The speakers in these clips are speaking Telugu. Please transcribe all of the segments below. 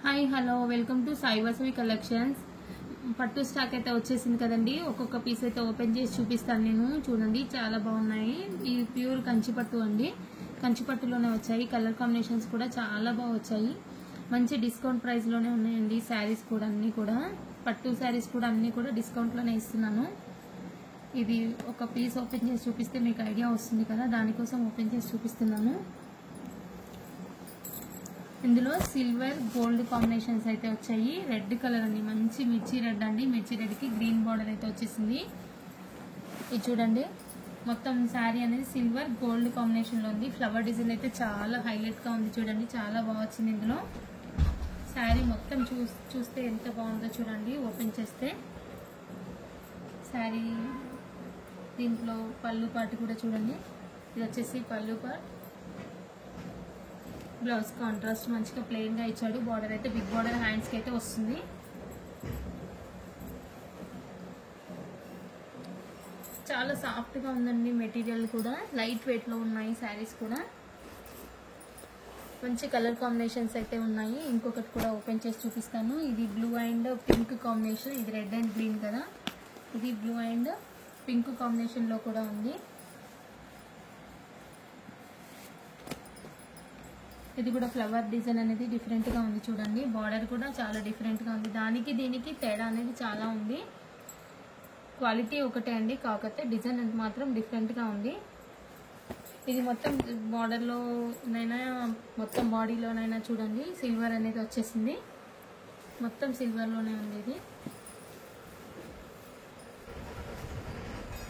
Hi hello welcome to Sai Vasavi collections. పట్టు స్టాక్ అయితే వచ్చేసింది కదండి. ఒక్కొక్క పీస్ అయితే ఓపెన్ చేసి చూపిస్తాను నేను. చూడండి చాలా బాగున్నాయి. ఈ ప్యూర్ కంచిపట్టు అండి. కంచిపట్టులోనే వచ్చాయి. కలర్ కాంబినేషన్స్ కూడా చాలా బాగా వచ్చాయి. మంచి డిస్కౌంట్ ప్రైస్ లోనే ఉన్నాయండి. శారీస్ కూడా అన్ని కూడా పట్టు శారీస్ కూడా అన్ని కూడా డిస్కౌంట్ లోనే ఇస్తున్నాను. ఇది ఒక పీస్ ఓపెన్ చేసి చూపిస్తే మీకు ఐడియా వస్తుంది కదా, దానికోసం ఓపెన్ చేసి చూపిస్తున్నాను. ఇందులో సిల్వర్ గోల్డ్ కాంబినేషన్స్ అయితే వచ్చాయి. రెడ్ కలర్ అండి, మంచి మిర్చి రెడ్ అండి. మిర్చి రెడ్ కి గ్రీన్ బార్డర్ అయితే వచ్చేసింది. ఇది చూడండి, మొత్తం శారీ అనేది సిల్వర్ గోల్డ్ కాంబినేషన్ లో ఉంది. ఫ్లవర్ డిజైన్ అయితే చాలా హైలైట్ గా ఉంది. చూడండి చాలా బాగా వచ్చింది. ఇందులో శారీ మొత్తం చూస్తే ఎంత బాగుందో చూడండి. ఓపెన్ చేస్తే శారీ దీంట్లో పళ్ళు పాటు కూడా చూడండి. ఇది వచ్చేసి పళ్ళు పార్ట్. బ్లౌజ్ కాంట్రాస్ట్ మంచిగా ప్లెయిన్ గా ఇచ్చాడు. బార్డర్ అయితే బిగ్ బార్డర్ హ్యాండ్స్ కి అయితే వస్తుంది. చాలా సాఫ్ట్ గా ఉందండి. మెటీరియల్ కూడా లైట్ వెయిట్ లో ఉన్నాయి. శారీస్ కూడా మంచి కలర్ కాంబినేషన్స్ అయితే ఉన్నాయి. ఇంకొకటి కూడా ఓపెన్ చేసి చూపిస్తాను. ఇది బ్లూ అండ్ పింక్ కాంబినేషన్. ఇది రెడ్ అండ్ గ్రీన్ కదా. ఇది బ్లూ అండ్ పింక్ కాంబినేషన్ లో కూడా ఉంది. ఇది కూడా ఫ్లవర్ డిజైన్ అనేది డిఫరెంట్ గా ఉంది. చూడండి బార్డర్ కూడా చాలా డిఫరెంట్ గా ఉంది. దానికి దీనికి తేడా అనేది చాలా ఉంది. క్వాలిటీ ఒకటే అండి, కాకపోతే డిజైన్ మాత్రం డిఫరెంట్ గా ఉంది. ఇది మొత్తం బార్డర్ లోనైనా మొత్తం బాడీలోనైనా చూడండి సిల్వర్ అనేది వచ్చేసింది. మొత్తం సిల్వర్ లోనే ఉంది.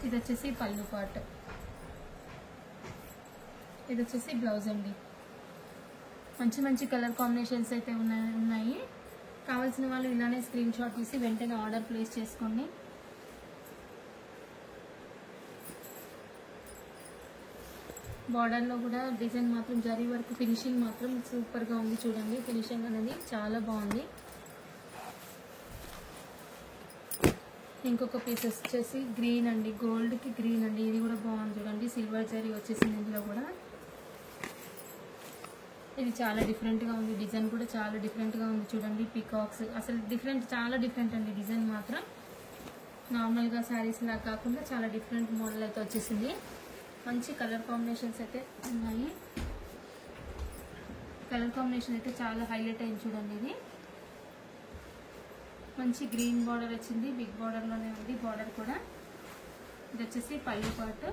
ఇది వచ్చేసి పళ్ళు పార్ట్. ఇది వచ్చేసి బ్లౌజ్ అండి. మంచి మంచి కలర్ కాంబినేషన్స్ అయితే ఉన్నాయి. కావాల్సిన వాళ్ళు ఇలానే స్క్రీన్ షాట్ తీసి వెంటనే ఆర్డర్ ప్లేస్ చేసుకోండి. బార్డర్ లో కూడా డిజైన్ మాత్రం జరీ వర్క్ ఫినిషింగ్ మాత్రం సూపర్ గా ఉంది. చూడండి ఫినిషింగ్ అనేది చాలా బాగుంది. ఇంకొక పీసెస్ వచ్చేసి గ్రీన్ అండి, గోల్డ్ కి గ్రీన్ అండి. ఇది కూడా బాగుంది చూడండి. సిల్వర్ జరీ వచ్చేసింది ఇందులో కూడా. ఇది చాలా డిఫరెంట్ గా ఉంది. డిజైన్ కూడా చాలా డిఫరెంట్ గా ఉంది. చూడండి పీకాక్స్ అసలు డిఫరెంట్, చాలా డిఫరెంట్ అండి. డిజైన్ మాత్రం నార్మల్ గా శారీస్ లా కాకుండా చాలా డిఫరెంట్ మోడల్ అయితే వచ్చేసింది. మంచి కలర్ కాంబినేషన్స్ అయితే ఉన్నాయి. కలర్ కాంబినేషన్ అయితే చాలా హైలైట్ అయింది. చూడండి ఇది మంచి గ్రీన్ బార్డర్ వచ్చింది. బిగ్ బార్డర్ లోనే ఉంది బార్డర్ కూడా. ఇది వచ్చేసి పళ్ళు పార్ట్.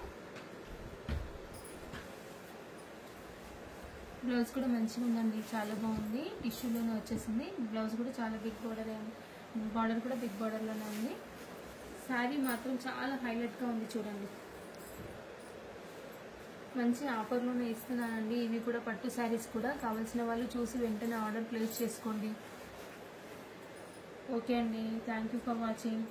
బ్లౌజ్ కూడా మంచిగా ఉందండి, చాలా బాగుంది. టిష్యూలోనే వచ్చేసింది. బ్లౌజ్ కూడా చాలా బిగ్ బార్డర్, బార్డర్ కూడా బిగ్ బార్డర్ లోనే ఉంది. శారీ మాత్రం చాలా హైలైట్ గా ఉంది. చూడండి మంచి ఆఫర్లోనే ఇస్తున్నానండి. ఇవి కూడా పట్టు శారీస్ కూడా. కావాల్సిన వాళ్ళు చూసి వెంటనే ఆర్డర్ ప్లేస్ చేసుకోండి. ఓకే అండి, థ్యాంక్ యూ ఫర్ వాచింగ్.